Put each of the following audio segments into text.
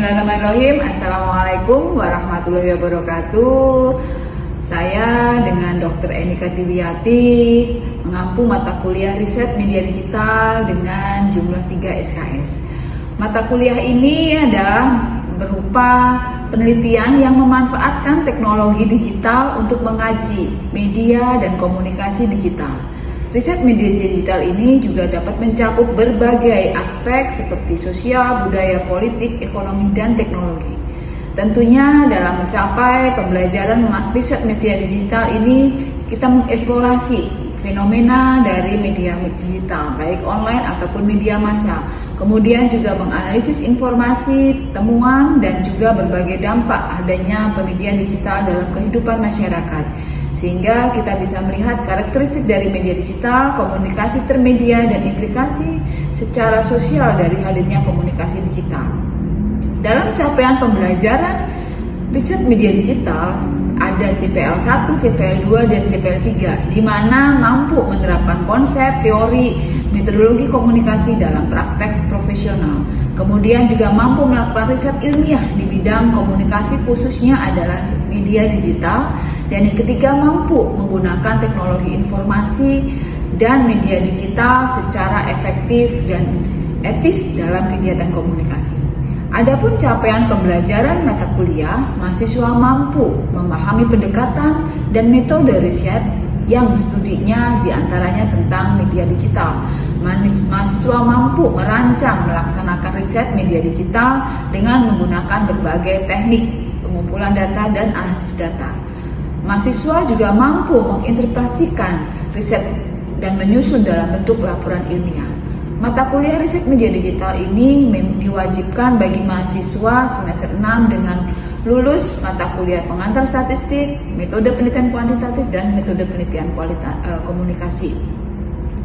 Bismillahirrahmanirrahim. Assalamualaikum warahmatullahi wabarakatuh. Saya dengan Dr. Enika Diwiati mengampu mata kuliah riset media digital dengan jumlah 3 SKS. Mata kuliah ini adalah berupa penelitian yang memanfaatkan teknologi digital untuk mengaji media dan komunikasi digital. Riset media digital ini juga dapat mencakup berbagai aspek seperti sosial, budaya, politik, ekonomi, dan teknologi. Tentunya dalam mencapai pembelajaran riset media digital ini kita mengeksplorasi fenomena dari media digital, baik online ataupun media massa. Kemudian juga menganalisis informasi, temuan, dan juga berbagai dampak adanya media digital dalam kehidupan masyarakat. Sehingga kita bisa melihat karakteristik dari media digital, komunikasi termedia, dan implikasi secara sosial dari hadirnya komunikasi digital. Dalam capaian pembelajaran riset media digital, ada CPL 1, CPL 2, dan CPL 3, di mana mampu menerapkan konsep, teori, metodologi komunikasi dalam praktek profesional. Kemudian juga mampu melakukan riset ilmiah di bidang komunikasi, khususnya adalah media digital. Dan yang ketiga, mampu menggunakan teknologi informasi dan media digital secara efektif dan etis dalam kegiatan komunikasi. Adapun capaian pembelajaran mata kuliah, mahasiswa mampu memahami pendekatan dan metode riset yang studinya diantaranya tentang media digital. Mahasiswa mampu merancang melaksanakan riset media digital dengan menggunakan berbagai teknik pengumpulan data dan analisis data. Mahasiswa juga mampu menginterpretasikan riset dan menyusun dalam bentuk laporan ilmiah. Mata kuliah riset media digital ini diwajibkan bagi mahasiswa semester 6 dengan lulus mata kuliah pengantar statistik, metode penelitian kuantitatif, dan metode penelitian komunikasi.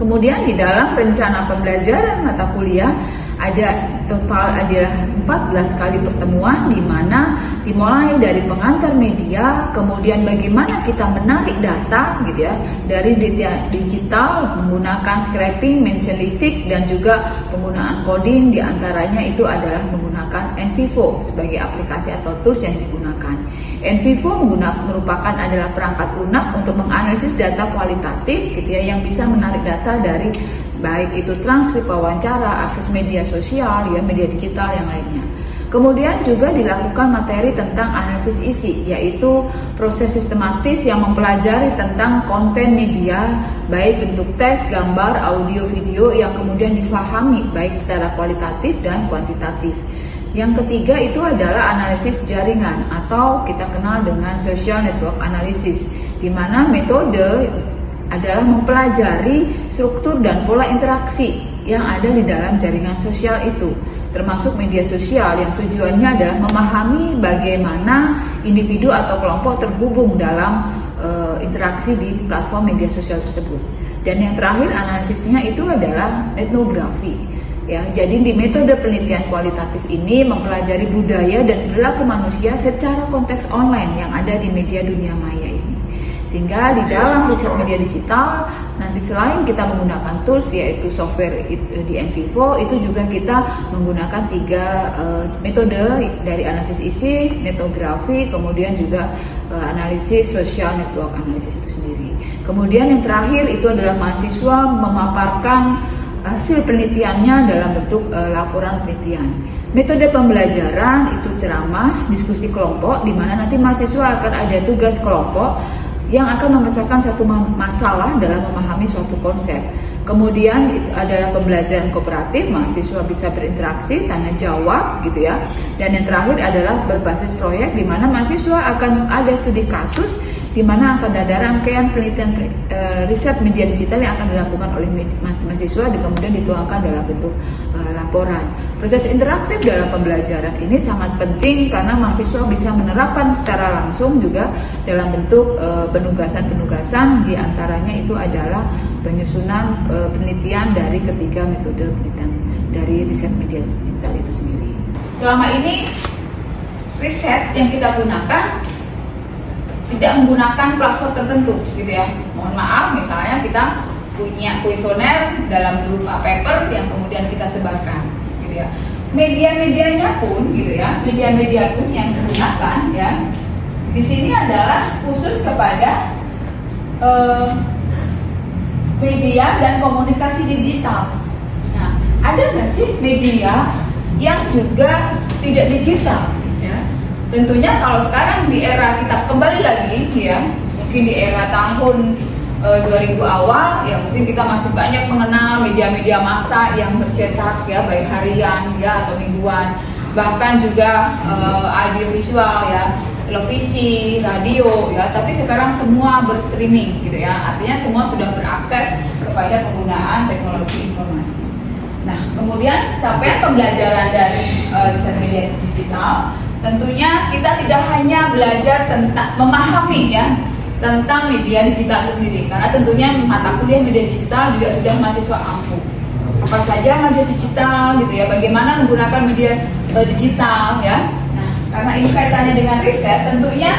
Kemudian di dalam rencana pembelajaran mata kuliah ada 14 kali pertemuan, di mana dimulai dari pengantar media, kemudian bagaimana kita menarik data gitu ya dari digital menggunakan scraping, mentionlytic, dan juga penggunaan coding. Di antaranya itu adalah menggunakan NVivo sebagai aplikasi atau tools yang digunakan. NVivo merupakan adalah perangkat lunak untuk menganalisis data kualitatif gitu ya, yang bisa menarik data dari baik itu transkrip wawancara, akses media sosial, ya media digital yang lainnya. Kemudian juga dilakukan materi tentang analisis isi, yaitu proses sistematis yang mempelajari tentang konten media, baik bentuk teks, gambar, audio, video, yang kemudian difahami baik secara kualitatif dan kuantitatif. Yang ketiga itu adalah analisis jaringan atau kita kenal dengan social network analysis, di mana metode adalah mempelajari struktur dan pola interaksi yang ada di dalam jaringan sosial itu, termasuk media sosial yang tujuannya adalah memahami bagaimana individu atau kelompok terhubung dalam interaksi di platform media sosial tersebut. Dan yang terakhir analisisnya itu adalah etnografi. Ya, jadi di metode penelitian kualitatif ini mempelajari budaya dan perilaku manusia secara konteks online yang ada di media dunia maya ini. Sehingga di dalam riset media digital nanti selain kita menggunakan tools yaitu software di NVivo, itu juga kita menggunakan 3 metode dari analisis isi, etnografi, kemudian juga analisis social network analysis itu sendiri. Kemudian yang terakhir itu adalah mahasiswa memaparkan hasil penelitiannya dalam bentuk laporan penelitian. Metode pembelajaran itu ceramah, diskusi kelompok, di mana nanti mahasiswa akan ada tugas kelompok yang akan memecahkan satu masalah dalam memahami suatu konsep. Kemudian adalah pembelajaran kooperatif, mahasiswa bisa berinteraksi, tanya jawab gitu ya. Dan yang terakhir adalah berbasis proyek, di mana mahasiswa akan ada studi kasus, di mana akan ada rangkaian penelitian riset media digital yang akan dilakukan oleh mahasiswa dan kemudian dituangkan dalam bentuk laporan. Proses interaktif dalam pembelajaran ini sangat penting karena mahasiswa bisa menerapkan secara langsung juga dalam bentuk penugasan-penugasan, di antaranya itu adalah penyusunan penelitian dari ketiga metode penelitian dari riset media digital itu sendiri. Selama ini riset yang kita gunakan tidak menggunakan platform tertentu gitu ya. Mohon maaf, misalnya kita punya kuesioner dalam berupa paper yang kemudian kita sebarkan gitu ya. media-medianya pun gitu ya, media-media pun yang digunakan ya di sini adalah khusus kepada media dan komunikasi digital. Nah, ada nggak sih media yang juga tidak digital? Ya, tentunya kalau sekarang di era kita kembali lagi ya, mungkin di era tahun 2000 awal ya, mungkin kita masih banyak mengenal media-media massa yang bercetak ya, baik harian ya atau mingguan, bahkan juga audiovisual ya, televisi, radio ya, tapi sekarang semua berstreaming gitu ya, artinya semua sudah berakses kepada penggunaan teknologi informasi. Nah, kemudian capaian pembelajaran dari riset media digital, tentunya kita tidak hanya belajar tentang memahami ya tentang media digital itu sendiri, karena tentunya mata kuliah media digital juga sudah mahasiswa ampuh. Apa saja media digital gitu ya, bagaimana menggunakan media digital ya. Nah, karena ini kaitannya dengan riset, tentunya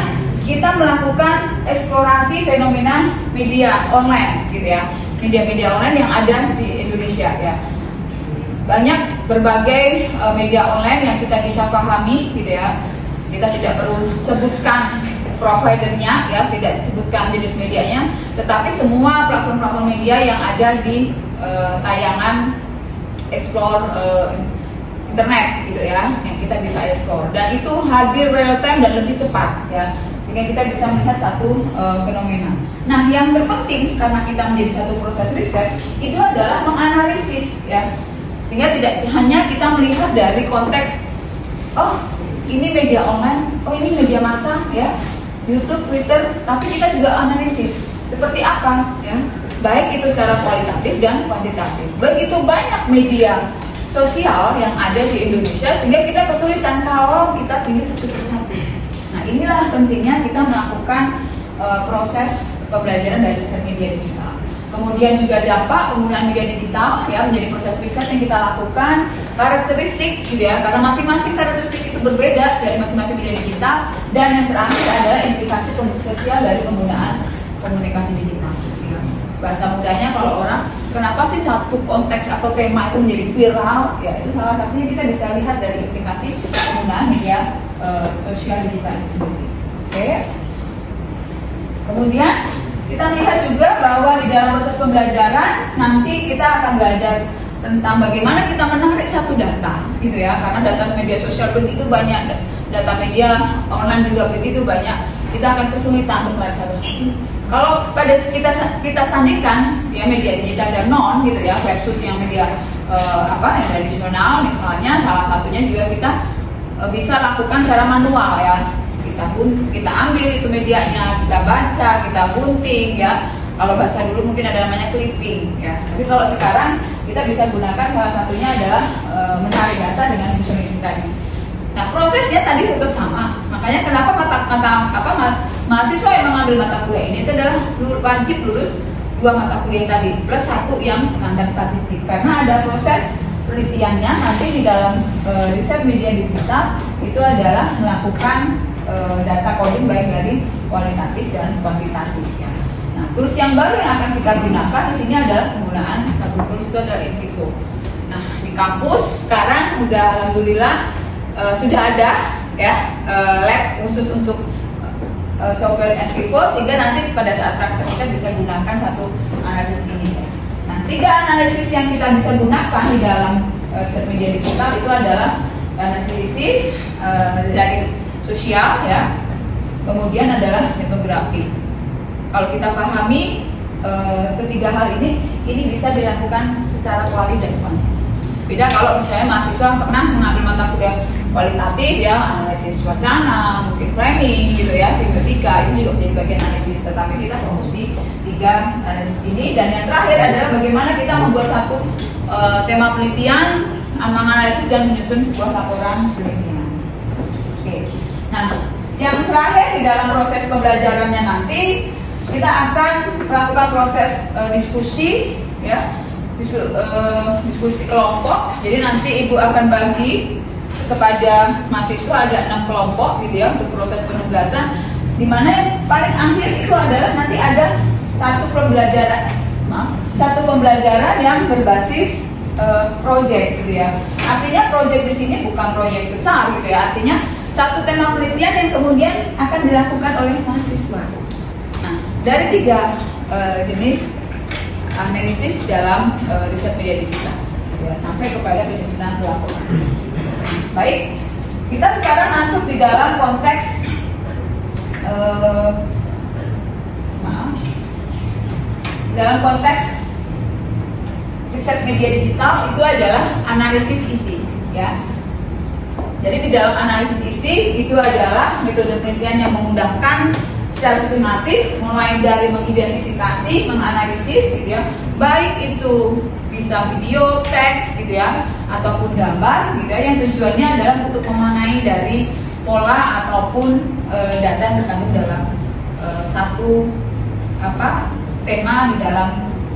kita melakukan eksplorasi fenomena media online gitu ya, media-media online yang ada di Indonesia ya. Banyak berbagai media online yang kita bisa pahami gitu ya. Kita tidak perlu sebutkan providernya ya, tidak disebutkan jenis medianya, tetapi semua platform-platform media yang ada di tayangan explore internet gitu ya, yang kita bisa explore, dan itu hadir real time dan lebih cepat ya, sehingga kita bisa melihat satu fenomena. Nah, yang terpenting karena kita menjadi satu proses riset itu adalah menganalisis ya, sehingga tidak hanya kita melihat dari konteks oh ini media online, oh ini media massa ya, YouTube, Twitter, tapi kita juga analisis seperti apa ya, baik itu secara kualitatif dan kuantitatif. Begitu banyak media sosial yang ada di Indonesia sehingga kita kesulitan kalau kita pilih satu persatu. Nah, inilah pentingnya kita melakukan proses pembelajaran dari riset media digital. Kemudian juga dampak penggunaan media digital ya, menjadi proses riset yang kita lakukan, karakteristik gitu ya, karena masing-masing karakteristik itu berbeda dari masing-masing media digital, dan yang terakhir adalah implikasi sosial dari penggunaan komunikasi digital ya. Bahasa mudahnya kalau orang, kenapa sih satu konteks atau tema itu menjadi viral ya, itu salah satunya kita bisa lihat dari implikasi penggunaan media sosial digital itu sendiri. Oke. Kemudian kita melihat juga bahwa di dalam proses pembelajaran nanti kita akan belajar tentang bagaimana kita menarik satu data gitu ya, karena data media sosial begitu banyak, data media online juga begitu banyak, kita akan kesulitan untuk menarik satu-satu. Kalau pada kita sandingkan ya media digital dan non gitu ya, versus yang media yang tradisional, misalnya salah satunya juga kita bisa lakukan secara manual ya. Kita ambil itu medianya, kita baca, kita gunting ya. Kalau bahasa dulu mungkin ada namanya clipping ya. Tapi kalau sekarang kita bisa gunakan, salah satunya adalah menarik data dengan fungsi tadi. Nah, prosesnya tadi tetap sama. Makanya kenapa mahasiswa yang mengambil mata kuliah ini itu adalah wajib lulus 2 mata kuliah tadi plus 1 yang pengantar statistik, karena ada proses penelitiannya nanti di dalam riset media digital itu adalah melakukan data coding baik dari kualitatif dan kuantitatif ya. Nah, tools yang baru yang akan kita gunakan di sini adalah penggunaan satu tools itu adalah invivo. Nah, di kampus sekarang udah alhamdulillah sudah ada ya lab khusus untuk software invivo, sehingga nanti pada saat praktek kita bisa gunakan satu analisis ini. Nah, 3 analisis yang kita bisa gunakan di dalam riset media digital itu adalah analisis dari sosial ya, kemudian adalah demografi. Kalau kita pahami ketiga hal ini bisa dilakukan secara kuali dan kuantitatif. Beda kalau misalnya mahasiswa pernah mengambil mata kuliah kualitatif ya, analisis wacana, mungkin framing gitu ya, semiotika, itu juga menjadi bagian analisis. Tetapi kita fokus di 3 analisis ini, dan yang terakhir adalah bagaimana kita membuat satu tema penelitian, menganalisis dan menyusun sebuah laporan penelitian. Oke. Nah, yang terakhir di dalam proses pembelajarannya nanti kita akan melakukan proses diskusi ya, diskusi kelompok. Jadi nanti ibu akan bagi kepada mahasiswa ada 6 kelompok gitu ya untuk proses penugasan, di mana yang paling akhir itu adalah nanti ada satu pembelajaran yang berbasis project gitu ya. Artinya project di sini bukan project besar gitu ya. Artinya satu tema penelitian yang kemudian akan dilakukan oleh mahasiswa. Nah, dari 3 jenis analisis dalam riset media digital ya, sampai kepada penyusunan pelaporan. Baik, kita sekarang masuk di dalam konteks dalam konteks riset media digital itu adalah analisis isi ya. Jadi di dalam analisis isi itu adalah metode penelitian yang menggunakan secara sistematis, mulai dari mengidentifikasi, menganalisis gitu ya, baik itu bisa video, teks gitu ya, ataupun gambar gitu ya, yang tujuannya adalah untuk memaknai dari pola ataupun data yang terkandung dalam satu tema di dalam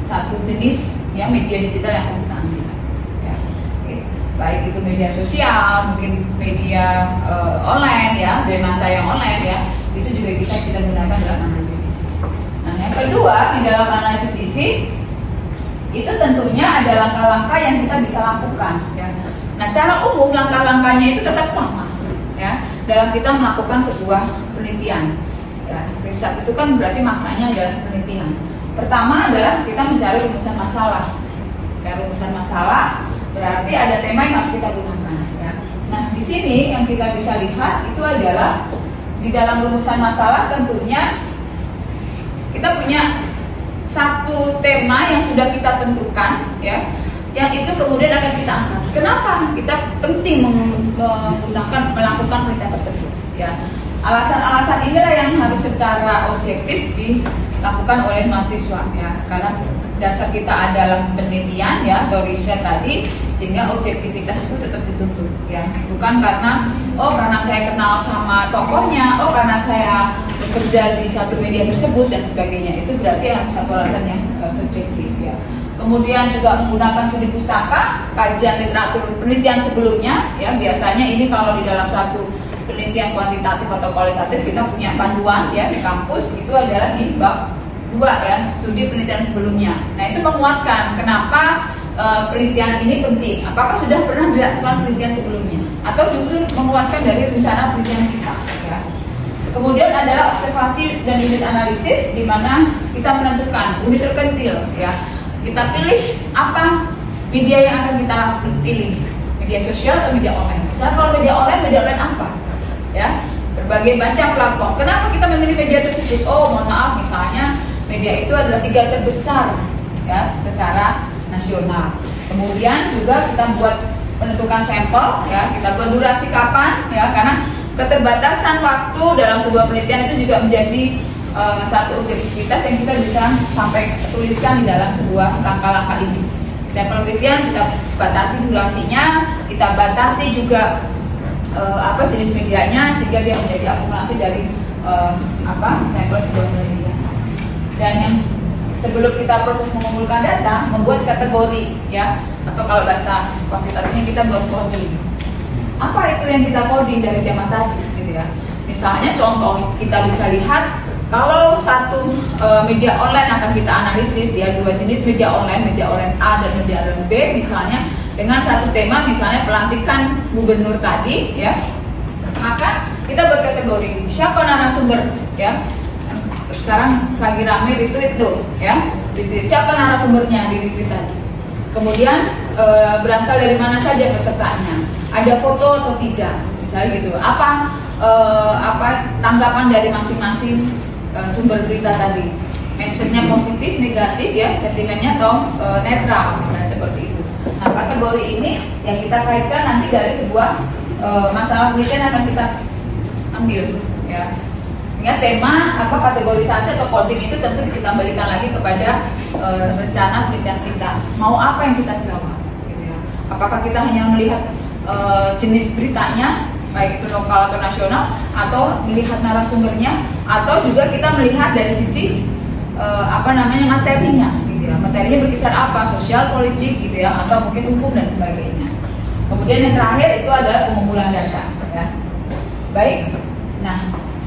satu jenis ya media digital yang kita ambil ya. Oke. Baik itu media sosial, mungkin media online ya, dari masa yang online ya, itu juga bisa kita gunakan dalam analisis isi. Nah, yang kedua di dalam analisis isi itu tentunya ada langkah-langkah yang kita bisa lakukan ya. Nah, secara umum langkah-langkahnya itu tetap sama ya dalam kita melakukan sebuah penelitian ya. Riset itu kan berarti maknanya adalah penelitian. Pertama adalah kita mencari rumusan masalah ya. Rumusan masalah berarti ada tema yang harus kita gunakan ya. Nah, di sini yang kita bisa lihat itu adalah di dalam rumusan masalah tentunya kita punya satu tema yang sudah kita tentukan ya, yang itu kemudian akan kita angkat. Kenapa kita penting melakukan penelitian tersebut ya? Alasan-alasan inilah yang harus secara objektif dilakukan oleh mahasiswa ya, karena dasar kita adalah penelitian ya atau riset tadi, sehingga objektivitas itu tetap dituntut ya. Bukan karena karena saya kenal sama tokohnya, karena saya bekerja di satu media tersebut dan sebagainya. Itu berarti harus satu alasan yang subjektif ya. Kemudian juga menggunakan studi pustaka, kajian literatur penelitian sebelumnya ya. Biasanya ini kalau di dalam satu penelitian kuantitatif atau kualitatif kita punya panduan ya di kampus, itu adalah di bab 2 ya, studi penelitian sebelumnya. Nah, itu menguatkan kenapa penelitian ini penting. Apakah sudah pernah dilakukan penelitian sebelumnya atau justru menguatkan dari rencana penelitian kita ya. Kemudian adalah observasi dan unit analisis, di mana kita menentukan unit terpentil ya. Kita pilih apa media yang akan kita pilih, media sosial atau media online. Misalnya kalau media online apa ya, berbagai macam platform. Kenapa kita memilih media tersebut? Mohon maaf, misalnya media itu adalah 3 terbesar ya secara nasional. Kemudian juga kita buat penentukan sampel ya, kita buat durasi kapan ya, karena keterbatasan waktu dalam sebuah penelitian itu juga menjadi satu objektivitas yang kita bisa sampai tuliskan di dalam sebuah langkah-langkah ini. Sampel penelitian kita batasi durasinya, kita batasi juga jenis medianya, sehingga dia menjadi akumulasi dari sampel sebuah penelitian. Dan yang sebelum kita proses mengumpulkan data, membuat kategori ya, atau kalau bahasa kuantitatifnya kita buat coding. Apa itu yang kita coding dari tema tadi gitu ya. Misalnya contoh, kita bisa lihat kalau satu media online akan kita analisis ya, 2 jenis media online A dan media online B misalnya, dengan satu tema misalnya pelantikan gubernur tadi ya, maka kita buat kategori siapa narasumber ya. Sekarang lagi rame retweet tuh ya, retweet siapa narasumbernya di retweet tadi. Kemudian berasal dari mana saja pesertanya, ada foto atau tidak, misalnya gitu. Apa tanggapan dari masing-masing sumber berita tadi, mentionnya positif, negatif ya, sentimennya atau netral, misalnya seperti itu. Nah, kategori ini yang kita kaitkan nanti dari sebuah masalah penelitian akan kita ambil ya. Sehingga tema kategorisasi atau coding itu tentu kita kembalikan lagi kepada rencana penelitian kita. Mau apa yang kita jawab gitu ya. Apakah kita hanya melihat jenis beritanya, baik itu lokal atau nasional, atau melihat narasumbernya, atau juga kita melihat dari sisi materinya gitu ya. Materinya berkisar apa, sosial, politik gitu ya, atau mungkin hukum dan sebagainya. Kemudian yang terakhir itu adalah pengumpulan data ya. Baik. Nah,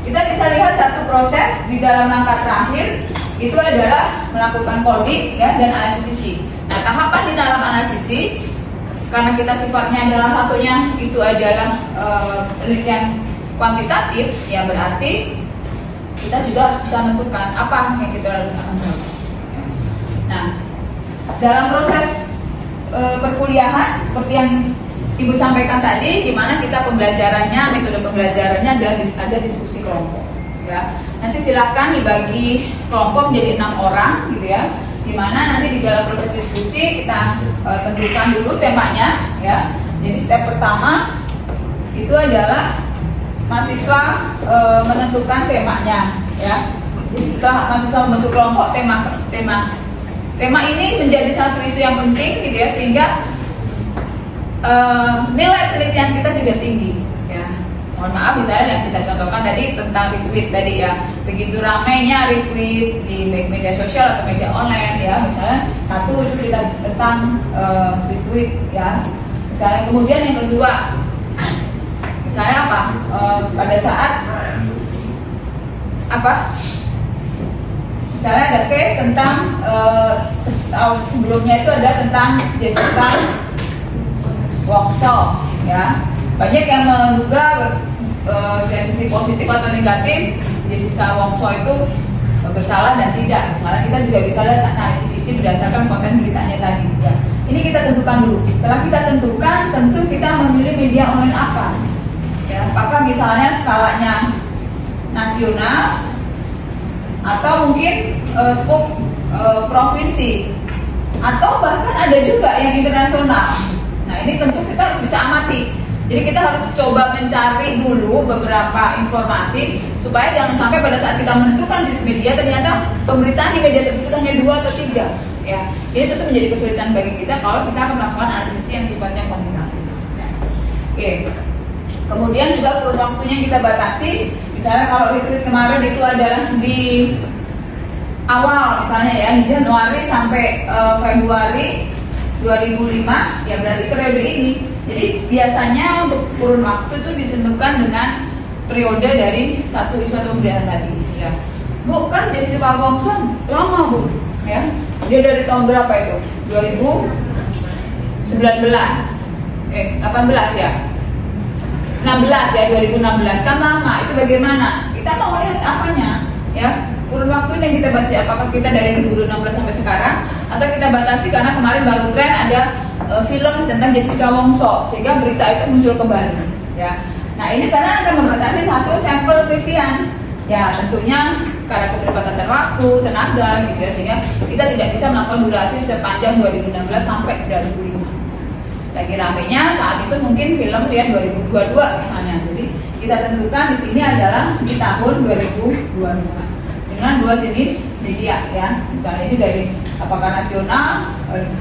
kita bisa lihat satu proses di dalam langkah terakhir itu adalah melakukan coding ya dan analisis isi. Nah, tahapan di dalam analisis, karena kita sifatnya adalah satunya itu adalah penelitian kuantitatif, ya berarti kita juga harus bisa menentukan apa yang kita harus lakukan. Nah, dalam proses perkuliahan seperti yang Ibu sampaikan tadi, di mana kita pembelajarannya, metode pembelajarannya ada diskusi kelompok, ya. Nanti silahkan dibagi kelompok menjadi 6 orang, gitu ya. Di mana nanti di dalam proses diskusi kita tentukan dulu temanya, ya. Jadi step pertama itu adalah mahasiswa menentukan temanya, ya. Jadi setelah mahasiswa membentuk kelompok, tema ini menjadi satu isu yang penting, gitu ya, sehingga nilai penelitian kita juga tinggi, ya. Mohon maaf misalnya yang kita contohkan tadi tentang retweet tadi, ya, begitu ramainya retweet di media sosial atau media online, ya, misalnya satu itu kita tentang retweet, ya. Misalnya kemudian yang kedua, misalnya apa? Pada saat apa? Misalnya ada case tentang tahun sebelumnya itu ada tentang Jessica Wongso, ya. Banyak yang menduga dari sisi positif atau negatif Jessica Wongso itu bersalah dan tidak. Misalnya kita juga bisa lihat analisis isi berdasarkan konten beritanya tadi, ya. Ini kita tentukan dulu. Setelah kita tentukan, tentu kita memilih media online apa, ya. Apakah misalnya skalanya nasional atau mungkin skup provinsi, atau bahkan ada juga yang internasional. Nah, ini tentu kita harus bisa amati. Jadi kita harus coba mencari dulu beberapa informasi supaya jangan sampai pada saat kita menentukan jenis media ternyata pemberitaan di media tersebut hanya 2 atau 3, ya. Ini tentu menjadi kesulitan bagi kita kalau kita akan melakukan analisis yang sifatnya kuantitatif. Oke. Kemudian juga kurun waktunya kita batasi. Misalnya kalau retweet kemarin itu adalah di awal, misalnya ya, di Januari sampai Februari 2005, ya berarti periode ini. Jadi biasanya untuk kurun waktu itu ditentukan dengan periode dari satu isu atau pemberitaan tadi, ya. Bu, kan Jessica Wongso lama, Bu, ya. Dia dari tahun berapa itu? 2019, 18 ya. 16 ya, 2016 kan lama. Itu bagaimana? Kita mau lihat apanya, ya. Kurun waktu yang kita baca, apakah kita dari 2016 sampai sekarang, atau kita batasi karena kemarin baru tren ada film tentang Jessica Wongso sehingga berita itu muncul kembali, ya. Nah, ini karena akan membatasi satu sampel penelitian, ya, tentunya karena keterbatasan waktu, tenaga, gitu ya, sehingga kita tidak bisa melakukan durasi sepanjang 2016 sampai 2005. Lagi ramenya saat itu mungkin film ya 2022 misalnya. Jadi kita tentukan di sini adalah di tahun 2022 dengan 2 jenis media, ya. Misalnya ini dari apakah nasional,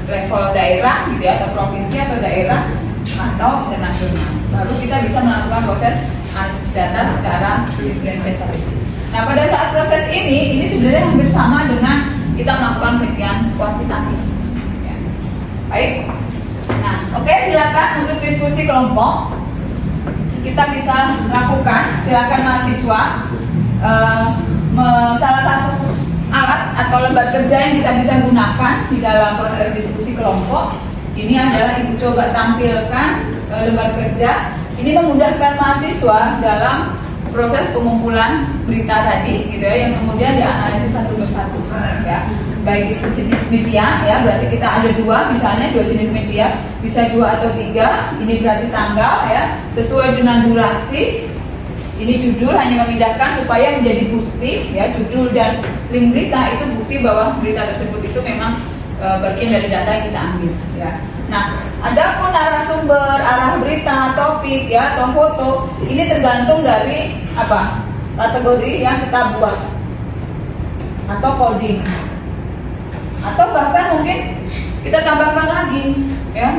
level daerah gitu ya, atau provinsi atau daerah, atau internasional. Baru kita bisa melakukan proses analisis data secara diferensiasi statistik. Nah, pada saat proses ini sebenarnya hampir sama dengan kita melakukan penelitian kuantitatif, ya. Baik. Nah, oke, silakan untuk diskusi kelompok kita bisa lakukan. Silakan mahasiswa salah satu alat atau lembar kerja yang kita bisa gunakan di dalam proses diskusi kelompok ini adalah Ibu coba tampilkan lembar kerja. Ini memudahkan mahasiswa dalam proses pengumpulan berita tadi, gitu ya, yang kemudian dianalisis satu persatu, ya. Baik itu jenis media, ya, berarti kita ada 2, misalnya 2 jenis media, bisa 2 atau 3. Ini berarti tanggal, ya, sesuai dengan durasi. Ini judul hanya memindahkan supaya menjadi bukti, ya, judul dan link berita itu bukti bahwa berita tersebut itu memang bagian dari data yang kita ambil, ya. Nah, ada pun narasumber, arah berita, topik, ya, atau foto, ini tergantung dari apa kategori yang kita buat atau coding, atau bahkan mungkin kita tambahkan lagi, ya,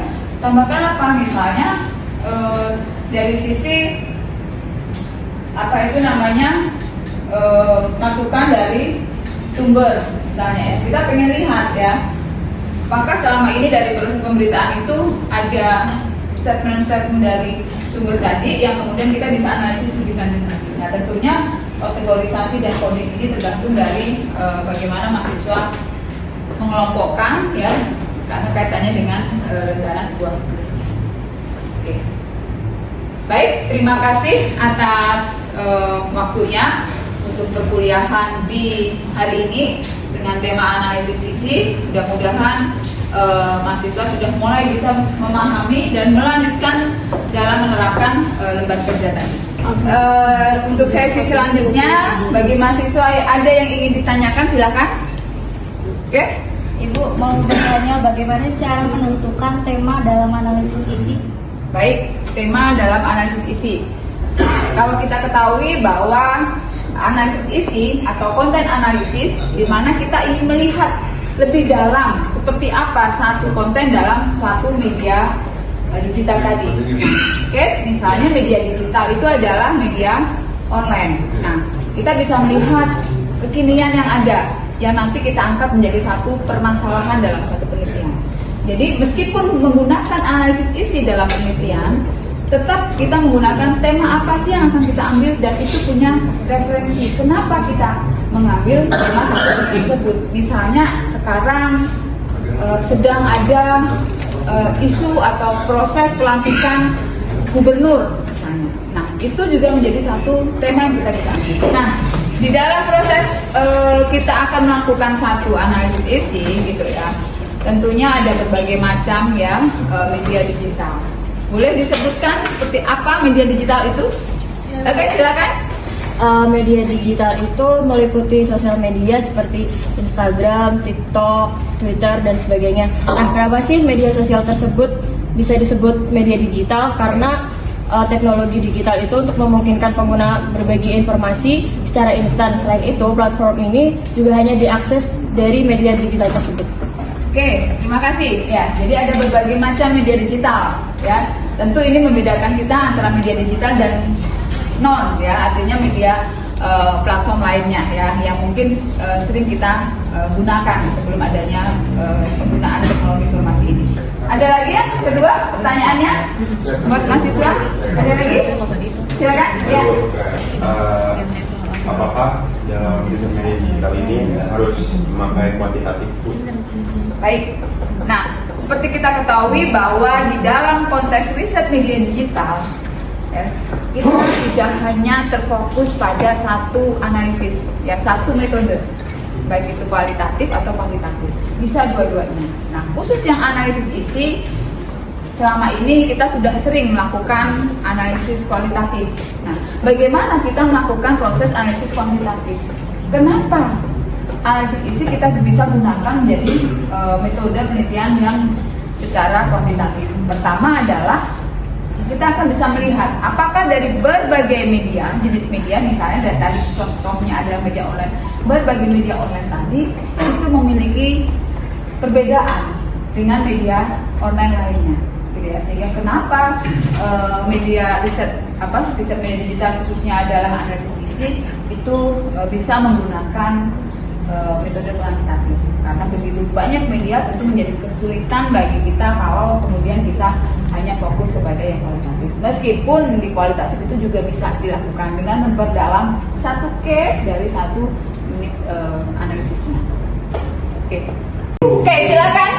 tambahkan apa misalnya dari sisi apa itu namanya masukan dari sumber misalnya, ya. Kita pengen lihat, ya, apakah selama ini dari proses pemberitaan itu ada statement-statement dari sumber tadi yang kemudian kita bisa analisis lebih lanjut lagi. Nah, tentunya kategorisasi dan coding ini tergantung dari bagaimana mahasiswa mengelompokkan, ya, karena kaitannya dengan rencana sebuah. Oke. Baik, terima kasih atas waktunya untuk perkuliahan di hari ini dengan tema analisis isi. Mudah-mudahan mahasiswa sudah mulai bisa memahami dan melanjutkan dalam menerapkan lembar kerja tadi. Untuk sesi selanjutnya, bagi mahasiswa ada yang ingin ditanyakan, silakan. Oke. Ibu mau bertanya bagaimana cara menentukan tema dalam analisis isi? Baik, tema dalam analisis isi. Kalau kita ketahui bahwa analisis isi atau konten analisis di mana kita ingin melihat lebih dalam seperti apa satu konten dalam suatu media digital tadi. Oke, misalnya media digital itu adalah media online. Nah, kita bisa melihat kekinian yang ada yang nanti kita angkat menjadi satu permasalahan dalam suatu penelitian. Jadi meskipun menggunakan analisis isi dalam penelitian, tetap kita menggunakan tema apa sih yang akan kita ambil dan itu punya referensi. Kenapa kita mengambil tema satu tersebut? Misalnya sekarang sedang ada isu atau proses pelantikan gubernur misalnya. Nah, itu juga menjadi satu tema yang kita bisa ambil. Nah, di dalam proses kita akan melakukan satu analisis isi gitu ya. Tentunya ada berbagai macam ya media digital. Boleh disebutkan seperti apa media digital itu? Oke, silakan. Media digital itu meliputi sosial media seperti Instagram, TikTok, Twitter, dan sebagainya. Nah, kenapa sih media sosial tersebut bisa disebut media digital? Karena teknologi digital itu untuk memungkinkan pengguna berbagi informasi secara instan. Selain itu, platform ini juga hanya diakses dari media digital tersebut. Oke, terima kasih. Ya, jadi ada berbagai macam media digital. Ya, tentu ini membedakan kita antara media digital dan non. Ya, artinya media platform lainnya ya, yang mungkin sering kita gunakan sebelum adanya penggunaan teknologi informasi ini. Ada lagi ya? Kedua pertanyaannya buat mahasiswa. Ada lagi? Silakan. Ya. Apakah dalam riset media digital ini harus memakai kuantitatif? Baik. Nah, seperti kita ketahui bahwa di dalam konteks riset media digital, ya, kita tidak hanya terfokus pada satu analisis, ya satu metode, baik itu kualitatif atau kuantitatif, bisa dua-duanya. Nah, khusus yang analisis isi, selama ini kita sudah sering melakukan analisis kualitatif. Nah, bagaimana kita melakukan proses analisis kuantitatif? Kenapa analisis isi kita bisa gunakan menjadi metode penelitian yang secara kuantitatif? Pertama adalah kita akan bisa melihat apakah dari berbagai media, jenis media, misalnya dari tadi contohnya adalah media online, berbagai media online tadi itu memiliki perbedaan dengan media online lainnya, gitu ya. Sehingga kenapa media riset media digital khususnya adalah analisis isi itu bisa menggunakan metode kuantitatif, karena begitu banyak media tentu menjadi kesulitan bagi kita kalau kemudian kita hanya fokus kepada yang kualitatif. Meskipun di kualitatif itu juga bisa dilakukan dengan memperdalam satu case dari satu unit analisisnya. Oke, silakan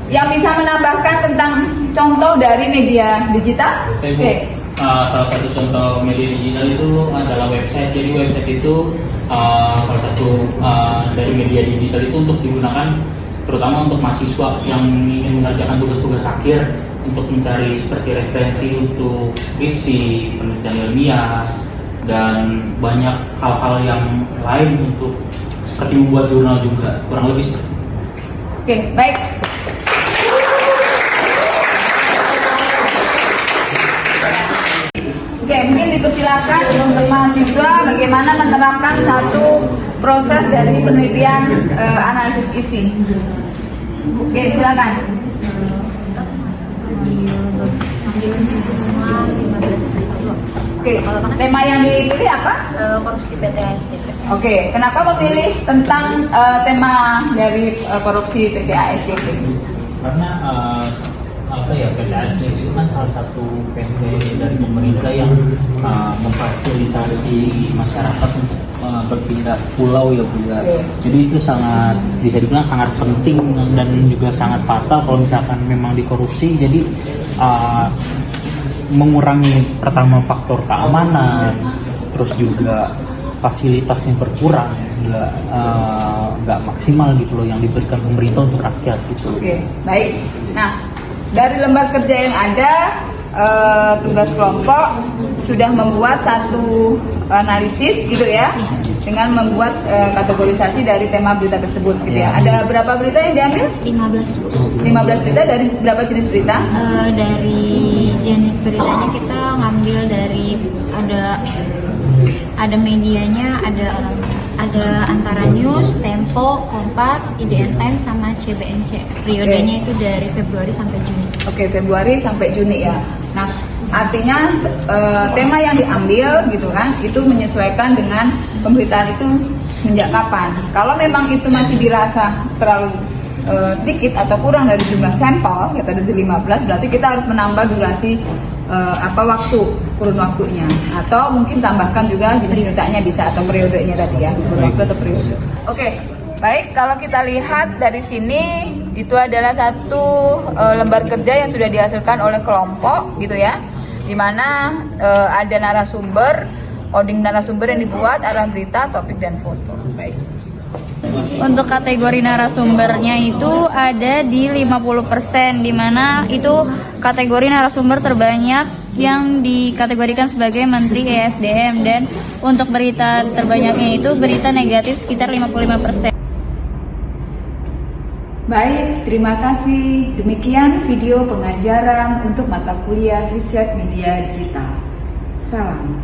yang bisa menambahkan tentang contoh dari media digital. Oke. Salah satu contoh media digital itu adalah website. Jadi website itu salah satu dari media digital itu untuk digunakan terutama untuk mahasiswa yang ingin mengerjakan tugas-tugas akhir untuk mencari seperti referensi untuk skripsi, penelitian ilmiah, dan banyak hal-hal yang lain untuk seperti membuat jurnal juga, kurang lebih seperti itu. Oke, baik. Oke, mungkin dipersilakan untuk mahasiswa bagaimana menerapkan satu proses dari penelitian analisis isi. Oke, silakan. Oke, tema yang dipilih apa? Korupsi PT ASDP. Oke, kenapa memilih tentang tema dari korupsi PT ASDP? Karena PT ASDP itu kan salah satu PT dari pemerintah yang memfasilitasi masyarakat untuk berpindah pulau ya Bu ya. Oke. Jadi itu sangat bisa dibilang sangat penting dan juga sangat fatal kalau misalkan memang dikorupsi. Jadi mengurangi pertama faktor keamanan, terus juga fasilitas yang berkurang, nggak maksimal gitu loh yang diberikan pemerintah untuk rakyat gitu. Oke, baik. Nah, dari lembar kerja yang ada, tugas kelompok sudah membuat satu analisis gitu ya, dengan membuat kategorisasi dari tema berita tersebut gitu ya. Ada berapa berita yang diambil? 15 Bu. 15 berita dari berapa jenis berita? Dari jenis beritanya kita ngambil dari ada medianya, ada Antara News, Tempo, Kompas, IDN Times sama CBNC. Periodenya itu dari Februari sampai Juni. Oke, Februari sampai Juni ya. Nah, artinya tema yang diambil gitu kan, itu menyesuaikan dengan pemberitaan itu sejak kapan. Kalau memang itu masih dirasa terlalu sedikit atau kurang dari jumlah sampel, ya tadi 15, berarti kita harus menambah durasi kurun waktunya, atau mungkin tambahkan juga jenis beritanya bisa, atau periodenya tadi ya, kurun waktu atau periode. Oke, baik, kalau kita lihat dari sini itu adalah satu lembar kerja yang sudah dihasilkan oleh kelompok gitu ya, dimana ada narasumber, coding narasumber yang dibuat, arah berita, topik dan foto. Baik. Untuk kategori narasumbernya itu ada di 50%, di mana itu kategori narasumber terbanyak yang dikategorikan sebagai Menteri ESDM, dan untuk berita terbanyaknya itu berita negatif sekitar 55%. Baik, terima kasih. Demikian video pengajaran untuk mata kuliah Riset Media Digital. Salam.